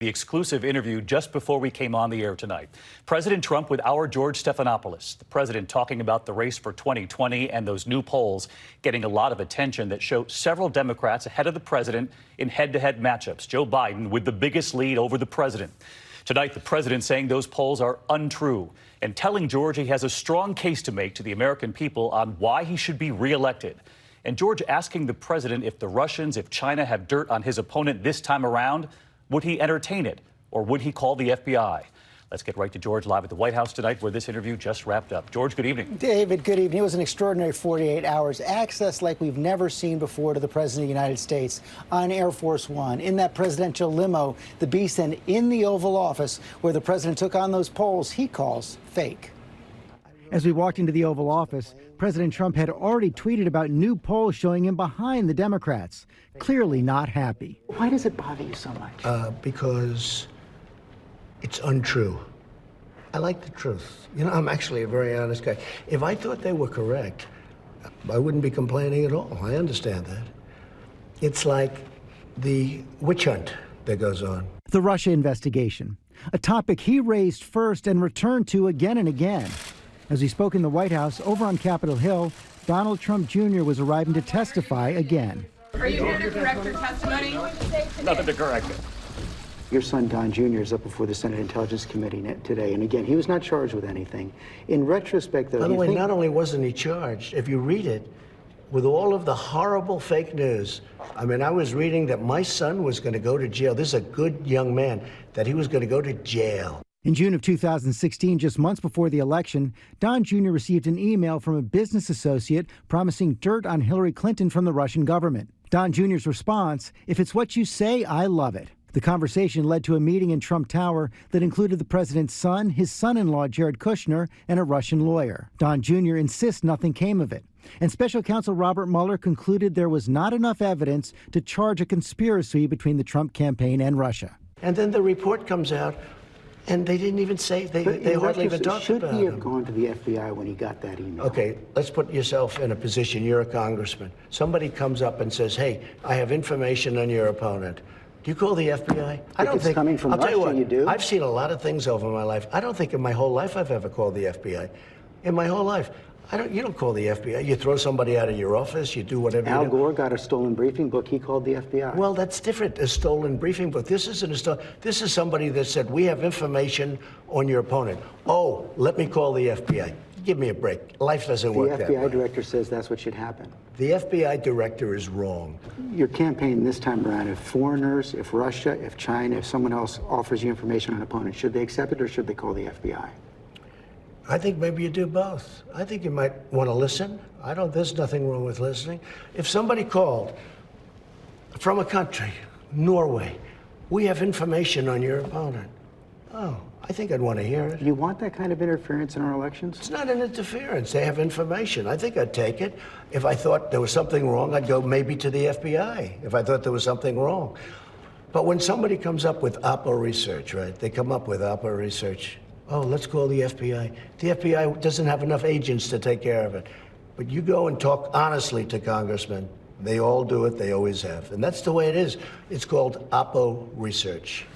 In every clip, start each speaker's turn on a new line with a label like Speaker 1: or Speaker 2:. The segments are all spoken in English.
Speaker 1: The exclusive interview just before we came on the air tonight. President Trump with our George Stephanopoulos. The president talking about the race for 2020 and those new polls getting a lot of attention that show several Democrats ahead of the president in head-to-head matchups. Joe Biden with the biggest lead over the president. Tonight, the president saying those polls are untrue and telling George he has a strong case to make to the American people on why he should be reelected. And George asking the president if the Russians, if China have dirt on his opponent this time around, would he entertain it, or would he call the FBI? Let's get right to George live at the White House tonight, where this interview just wrapped up. George, good evening.
Speaker 2: David, good evening. It was an extraordinary 48 hours. Access like we've never seen before to the President of the United States on Air Force One, in that presidential limo, the beast, and in the Oval Office, where the president took on those polls he calls fake. As we walked into the Oval Office, President Trump had already tweeted about new polls showing him behind the Democrats, clearly not happy. Why does it bother you so much?
Speaker 3: Because it's untrue. I like the truth. You know, I'm actually a very honest guy. If I thought they were correct, I wouldn't be complaining at all. I understand that. It's like the witch hunt that goes on.
Speaker 2: The Russia investigation, a topic he raised first and returned to again and again. As he spoke in the White House over on Capitol Hill, Donald Trump Jr. was arriving to testify again.
Speaker 4: Are you here to correct your testimony?
Speaker 1: Nothing to correct it.
Speaker 5: Your son, Don Jr., is up before the Senate Intelligence Committee today, and again, he was not charged with anything. In retrospect, though,
Speaker 3: by the way, not only wasn't he charged, if you read it, with all of the horrible fake news, I mean, I was reading that my son was going to go to jail. This is a good young man, that he was going to go to jail.
Speaker 2: In June of 2016, just months before the election, Don Jr. received an email from a business associate promising dirt on Hillary Clinton from the Russian government. Don Jr.'s response, "If it's what you say, I love it." The conversation led to a meeting in Trump Tower that included the president's son, his son-in-law, Jared Kushner, and a Russian lawyer. Don Jr. insists nothing came of it. And Special Counsel Robert Mueller concluded there was not enough evidence to charge a conspiracy between the Trump campaign and Russia.
Speaker 3: And then the report comes out, and they didn't even say, they hardly even talked about
Speaker 5: it. Should he have gone to the FBI when he got that email?
Speaker 3: Okay, let's put yourself in a position, you're a congressman. Somebody comes up and says, hey, I have information on your opponent. Do you call the FBI?
Speaker 5: I don't think coming from Russia, you do.
Speaker 3: I've seen a lot of things over my life. I don't think in my whole life I've ever called the FBI. In my whole life. You don't call the FBI. You throw somebody out of your office, you do whatever you do.
Speaker 5: Al Gore got a stolen briefing book. He called the FBI.
Speaker 3: Well, that's different, a stolen briefing book. This isn't a stolen. This is somebody that said, we have information on your opponent. Oh, let me call the FBI. Give me a break. Life doesn't work that way.
Speaker 5: The FBI director says that's what should happen.
Speaker 3: The FBI director is wrong.
Speaker 5: Your campaign this time around, if foreigners, if Russia, if China, if someone else offers you information on an opponent, should they accept it or should they call the FBI?
Speaker 3: I think maybe you do both. I think you might want to listen. There's nothing wrong with listening. If somebody called from a country, Norway, we have information on your opponent. Oh, I think I'd want to hear it.
Speaker 5: You want that kind of interference in our elections?
Speaker 3: It's not an interference. They have information. I think I'd take it. If I thought there was something wrong, I'd go maybe to the FBI, if I thought there was something wrong. But when somebody comes up with Oppo research, right? They come up with Oppo research. Oh, let's call the FBI. The FBI doesn't have enough agents to take care of it. But you go and talk honestly to congressmen. They all do it. They always have. And that's the way it is. It's called Oppo research.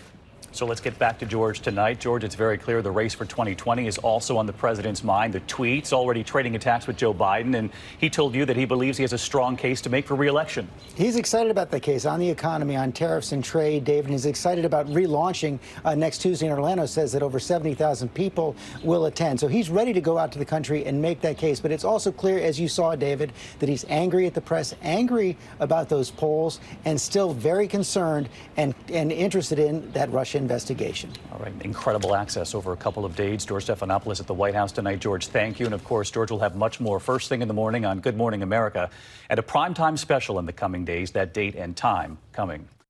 Speaker 1: So let's get back to George tonight. George, it's very clear the race for 2020 is also on the president's mind. The tweets already trading attacks with Joe Biden, and he told you that he believes he has a strong case to make for re-election.
Speaker 2: He's excited about the case on the economy, on tariffs and trade, David. He's excited about relaunching next Tuesday in Orlando. Says that over 70,000 people will attend. So he's ready to go out to the country and make that case. But it's also clear, as you saw, David, that he's angry at the press, angry about those polls, and still very concerned and interested in that Russian investigation.
Speaker 1: All right, incredible access over a couple of days. George Stephanopoulos at the White House tonight. George, thank you. And of course, George will have much more first thing in the morning on Good Morning America and a primetime special in the coming days. That date and time coming.